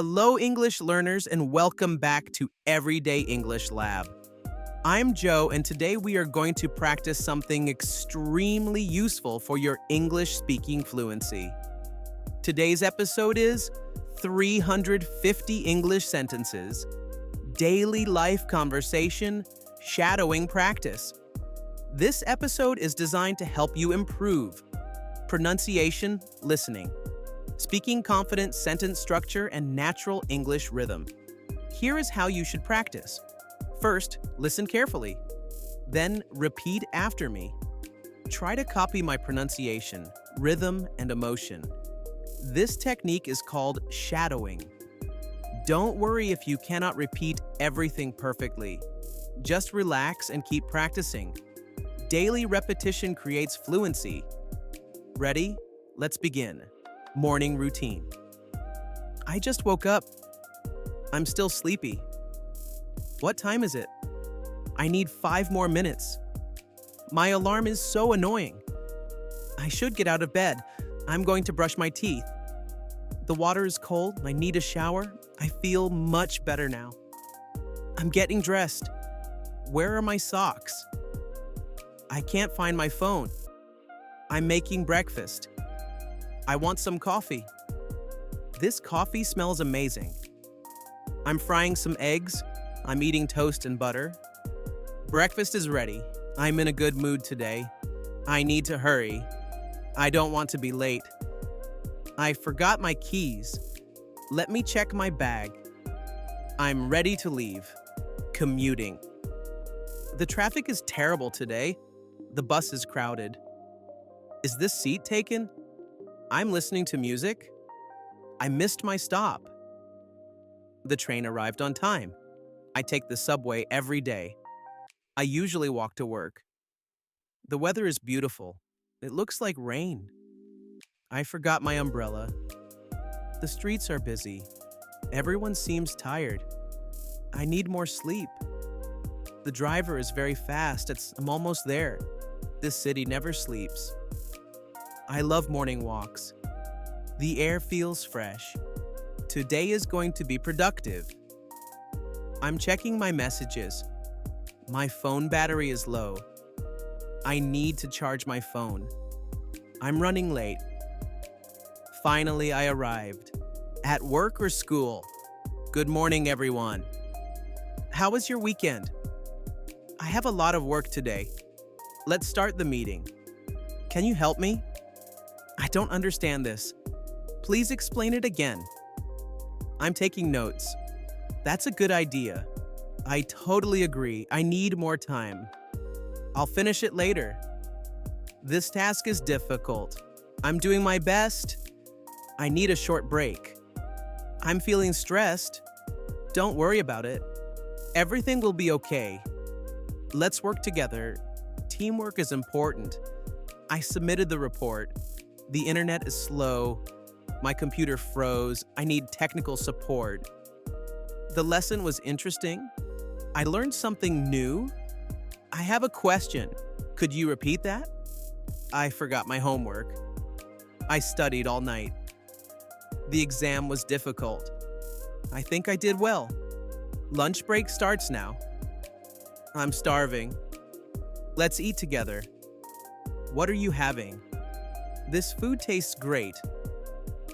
Hello, English learners, and welcome back to Everyday English Lab. I'm Joe, and today we are going to practice something extremely useful for your English speaking fluency. Today's episode is 350 English sentences, daily life conversation, shadowing practice. This episode is designed to help you improve pronunciation, listening, speaking confident sentence structure, and natural English rhythm. Here is how you should practice. First, listen carefully. Then, repeat after me. Try to copy my pronunciation, rhythm, and emotion. This technique is called shadowing. Don't worry if you cannot repeat everything perfectly. Just relax and keep practicing. Daily repetition creates fluency. Ready? Let's begin. Morning routine. I just woke up. I'm still sleepy. What time is it? I need 5 more minutes. My alarm is so annoying. I should get out of bed. I'm going to brush my teeth. The water is cold. I need a shower. I feel much better now. I'm getting dressed. Where are my socks? I can't find my phone. I'm making breakfast. I want some coffee. This coffee smells amazing. I'm frying some eggs. I'm eating toast and butter. Breakfast is ready. I'm in a good mood today. I need to hurry. I don't want to be late. I forgot my keys. Let me check my bag. I'm ready to leave. Commuting. The traffic is terrible today. The bus is crowded. Is this seat taken? I'm listening to music. I missed my stop. The train arrived on time. I take the subway every day. I usually walk to work. The weather is beautiful. It looks like rain. I forgot my umbrella. The streets are busy. Everyone seems tired. I need more sleep. The driver is very fast. I'm almost there. This city never sleeps. I love morning walks. The air feels fresh. Today is going to be productive. I'm checking my messages. My phone battery is low. I need to charge my phone. I'm running late. Finally, I arrived. At work or school? Good morning, everyone. How was your weekend? I have a lot of work today. Let's start the meeting. Can you help me? I don't understand this. Please explain it again. I'm taking notes. That's a good idea. I totally agree. I need more time. I'll finish it later. This task is difficult. I'm doing my best. I need a short break. I'm feeling stressed. Don't worry about it. Everything will be okay. Let's work together. Teamwork is important. I submitted the report. The internet is slow. My computer froze. I need technical support. The lesson was interesting. I learned something new. I have a question. Could you repeat that? I forgot my homework. I studied all night. The exam was difficult. I think I did well. Lunch break starts now. I'm starving. Let's eat together. What are you having? This food tastes great.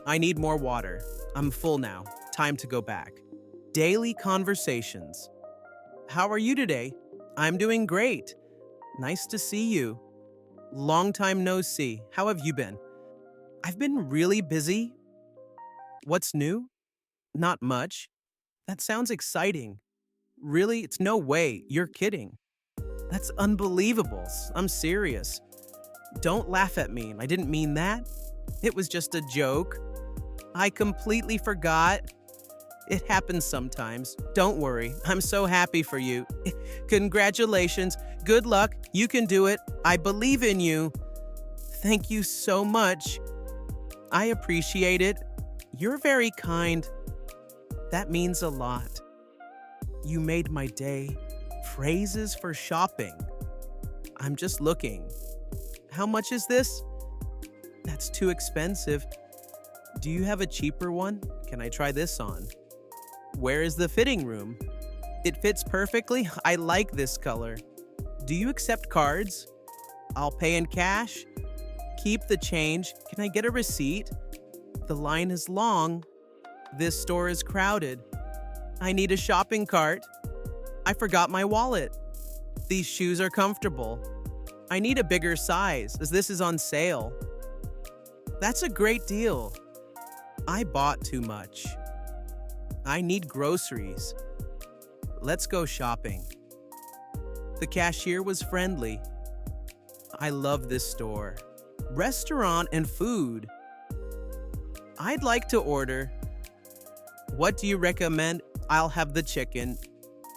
I need more water. I'm full now. Time to go back. Daily conversations. How are you today? I'm doing great. Nice to see you. Long time no see. How have you been? I've been really busy. What's new? Not much. That sounds exciting. Really? It's no way. You're kidding. That's unbelievable. I'm serious. Don't laugh at me. I didn't mean that. It was just a joke. I completely forgot. It happens sometimes. Don't worry. I'm so happy for you. Congratulations. Good luck. You can do it. I believe in you. Thank you so much. I appreciate it. You're very kind. That means a lot. You made my day. Phrases for shopping. I'm just looking. How much is this? That's too expensive. Do you have a cheaper one? Can I try this on? Where is the fitting room? It fits perfectly. I like this color. Do you accept cards? I'll pay in cash. Keep the change. Can I get a receipt? The line is long. This store is crowded. I need a shopping cart. I forgot my wallet. These shoes are comfortable. I need a bigger size as this is on sale. That's a great deal. I bought too much. I need groceries. Let's go shopping. The cashier was friendly. I love this store. Restaurant and food. I'd like to order. What do you recommend? I'll have the chicken.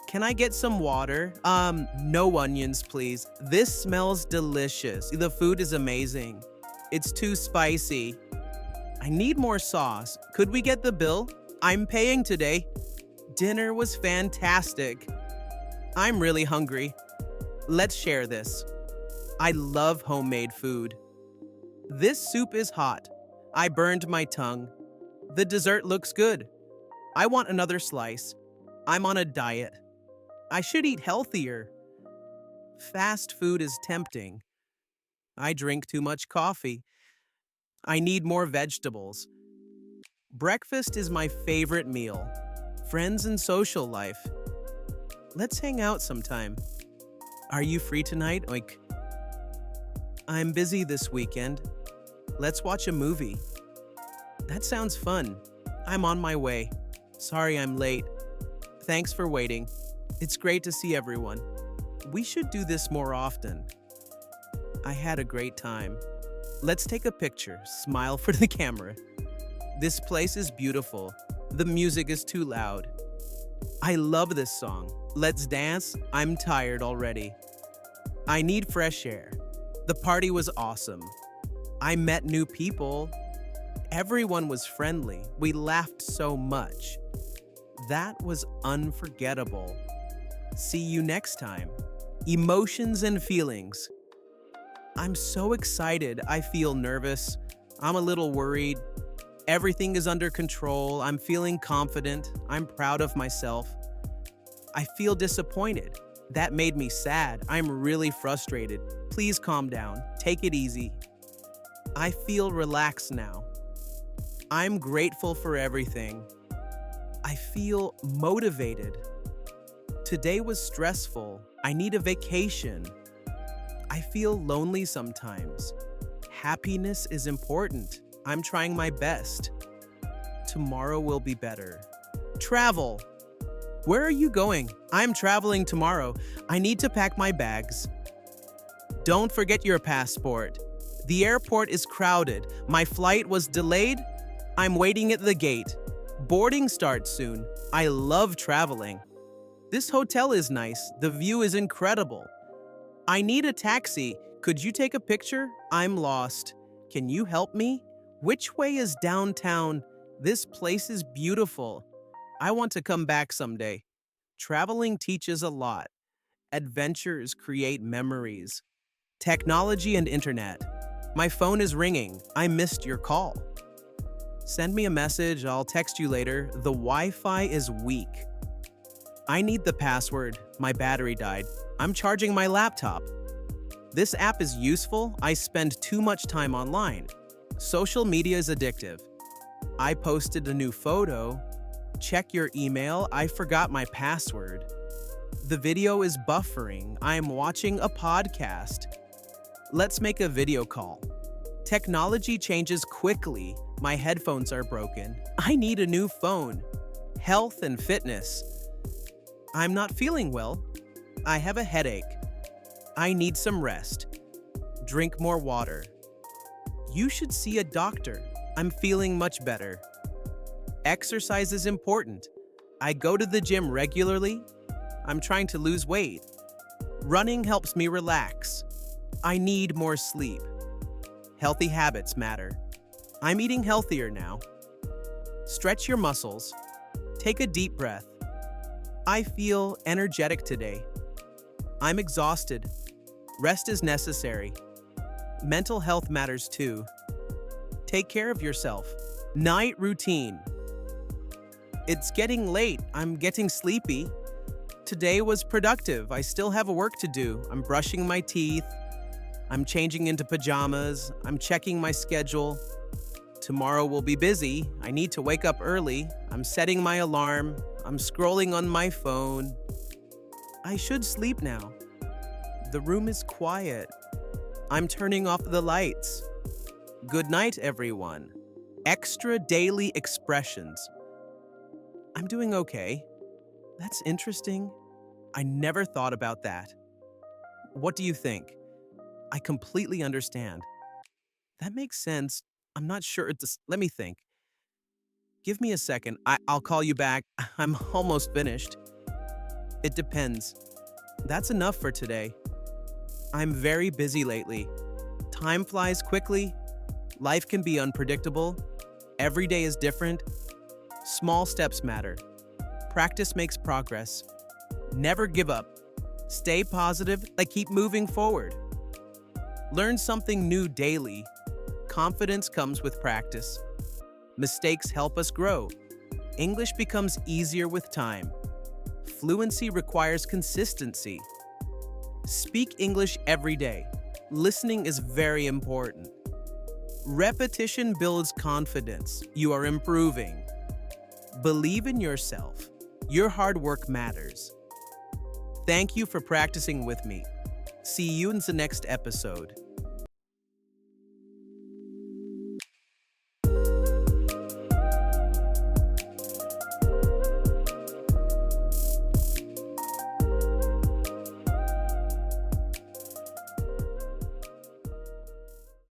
Can I get some water? No onions, please. This smells delicious. The food is amazing. It's too spicy. I need more sauce. Could we get the bill? I'm paying today. Dinner was fantastic. I'm really hungry. Let's share this. I love homemade food. This soup is hot. I burned my tongue. The dessert looks good. I want another slice. I'm on a diet. I should eat healthier. Fast food is tempting. I drink too much coffee. I need more vegetables. Breakfast is my favorite meal. Friends and social life. Let's hang out sometime. Are you free tonight? I'm busy this weekend. Let's watch a movie. That sounds fun. I'm on my way. Sorry I'm late. Thanks for waiting. It's great to see everyone. We should do this more often. I had a great time. Let's take a picture. Smile for the camera. This place is beautiful. The music is too loud. I love this song. Let's dance. I'm tired already. I need fresh air. The party was awesome. I met new people. Everyone was friendly. We laughed so much. That was unforgettable. See you next time. Emotions and feelings. I'm so excited. I feel nervous. I'm a little worried. Everything is under control. I'm feeling confident. I'm proud of myself. I feel disappointed. That made me sad. I'm really frustrated. Please calm down. Take it easy. I feel relaxed now. I'm grateful for everything. I feel motivated. Today was stressful. I need a vacation. I feel lonely sometimes. Happiness is important. I'm trying my best. Tomorrow will be better. Travel. Where are you going? I'm traveling tomorrow. I need to pack my bags. Don't forget your passport. The airport is crowded. My flight was delayed. I'm waiting at the gate. Boarding starts soon. I love traveling. This hotel is nice. The view is incredible. I need a taxi. Could you take a picture? I'm lost. Can you help me? Which way is downtown? This place is beautiful. I want to come back someday. Traveling teaches a lot. Adventures create memories. Technology and internet. My phone is ringing. I missed your call. Send me a message. I'll text you later. The Wi-Fi is weak. I need the password. My battery died. I'm charging my laptop. This app is useful. I spend too much time online. Social media is addictive. I posted a new photo. Check your email. I forgot my password. The video is buffering. I'm watching a podcast. Let's make a video call. Technology changes quickly. My headphones are broken. I need a new phone. Health and fitness. I'm not feeling well. I have a headache. I need some rest. Drink more water. You should see a doctor. I'm feeling much better. Exercise is important. I go to the gym regularly. I'm trying to lose weight. Running helps me relax. I need more sleep. Healthy habits matter. I'm eating healthier now. Stretch your muscles. Take a deep breath. I feel energetic today. I'm exhausted. Rest is necessary. Mental health matters too. Take care of yourself. Night routine. It's getting late. I'm getting sleepy. Today was productive. I still have work to do. I'm brushing my teeth. I'm changing into pajamas. I'm checking my schedule. Tomorrow will be busy. I need to wake up early. I'm setting my alarm. I'm scrolling on my phone. I should sleep now. The room is quiet. I'm turning off the lights. Good night, everyone. Extra daily expressions. I'm doing okay. That's interesting. I never thought about that. What do you think? I completely understand. That makes sense. I'm not sure. Let me think. Give me a second. I'll call you back. I'm almost finished. It depends. That's enough for today. I'm very busy lately. Time flies quickly. Life can be unpredictable. Every day is different. Small steps matter. Practice makes progress. Never give up. Stay positive, keep moving forward. Learn something new daily. Confidence comes with practice. Mistakes help us grow. English becomes easier with time. Fluency requires consistency. Speak English every day. Listening is very important. Repetition builds confidence. You are improving. Believe in yourself. Your hard work matters. Thank you for practicing with me. See you in the next episode.